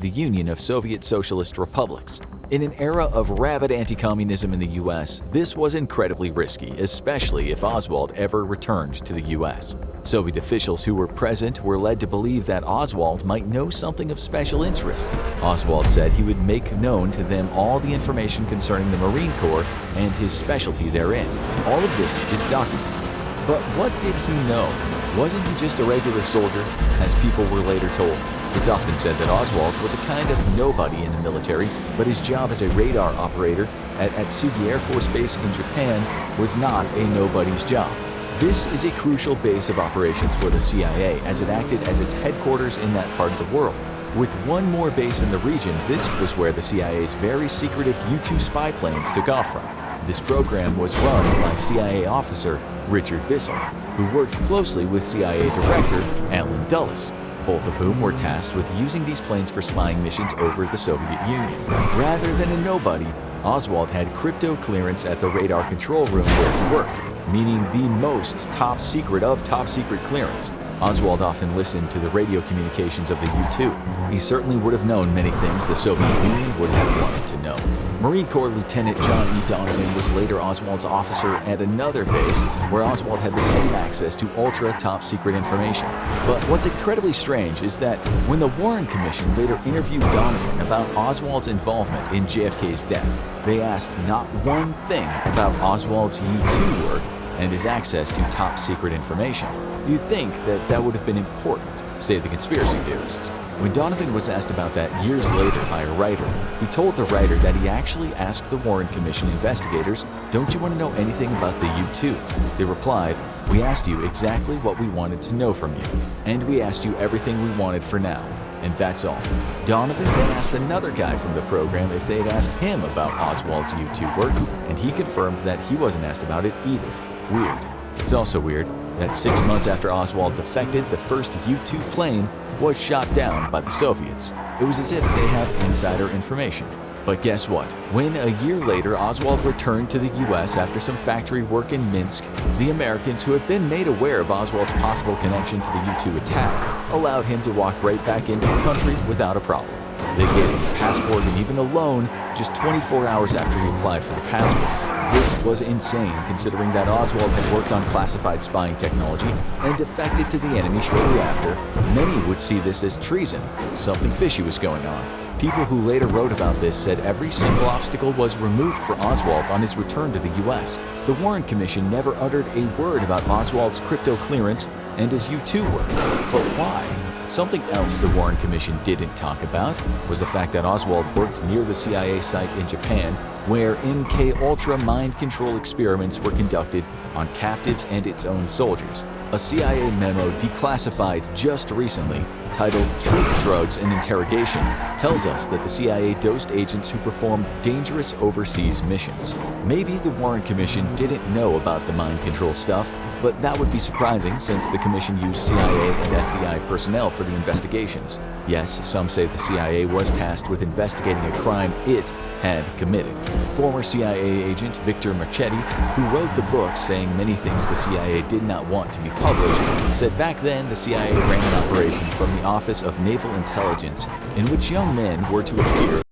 the Union of Soviet Socialist Republics. In an era of rabid anti-communism in the US, this was incredibly risky, especially if Oswald ever returned to the US. Soviet officials who were present were led to believe that Oswald might know something of special interest. Oswald said he would make known to them all the information concerning the Marine Corps and his specialty therein. All of this is documented. But what did he know? Wasn't he just a regular soldier, as people were later told? It's often said that Oswald was a kind of nobody in the military, but his job as a radar operator at Atsugi Air Force Base in Japan was not a nobody's job. This is a crucial base of operations for the CIA, as it acted as its headquarters in that part of the world. With one more base in the region, this was where the CIA's very secretive U-2 spy planes took off from. This program was run by CIA officer Richard Bissell, who worked closely with CIA Director Allen Dulles, both of whom were tasked with using these planes for spying missions over the Soviet Union. Rather than a nobody, Oswald had crypto clearance at the radar control room where he worked, meaning the most top secret of top secret clearance. Oswald often listened to the radio communications of the U-2. He certainly would have known many things the Soviet Union would have wanted to know. Marine Corps Lieutenant John E. Donovan was later Oswald's officer at another base, where Oswald had the same access to ultra top secret information. But what's incredibly strange is that when the Warren Commission later interviewed Donovan about Oswald's involvement in JFK's death, they asked not one thing about Oswald's U-2 work and his access to top secret information. You'd think that that would have been important, say the conspiracy theorists. When Donovan was asked about that years later by a writer, he told the writer that he actually asked the Warren Commission investigators, "Don't you want to know anything about the U-2? They replied, "We asked you exactly what we wanted to know from you, and we asked you everything we wanted for now, and that's all." Donovan then asked another guy from the program if they had asked him about Oswald's U-2 work, and he confirmed that he wasn't asked about it either. Weird. It's also weird that 6 months after Oswald defected, the first U-2 plane was shot down by the Soviets. It was as if they had insider information. But guess what? When a year later Oswald returned to the US after some factory work in Minsk, the Americans, who had been made aware of Oswald's possible connection to the U-2 attack, allowed him to walk right back into the country without a problem. They gave him a passport and even a loan just 24 hours after he applied for the passport. This was insane, considering that Oswald had worked on classified spying technology and defected to the enemy shortly after. Many would see this as treason. Something fishy was going on. People who later wrote about this said every single obstacle was removed for Oswald on his return to the US. The Warren Commission never uttered a word about Oswald's crypto clearance and his U-2 work. But why? Something else the Warren Commission didn't talk about was the fact that Oswald worked near the CIA site in Japan, where MK-Ultra mind control experiments were conducted on captives and its own soldiers. A CIA memo declassified just recently, titled "Truth, Drugs, and Interrogation," tells us that the CIA dosed agents who performed dangerous overseas missions. Maybe the Warren Commission didn't know about the mind control stuff, but that would be surprising since the commission used CIA and FBI personnel for the investigations. Yes, some say the CIA was tasked with investigating a crime it had committed. Former CIA agent Victor Marchetti, who wrote the book saying many things the CIA did not want to be published, said back then the CIA ran an operation from the Office of Naval Intelligence in which young men were to appear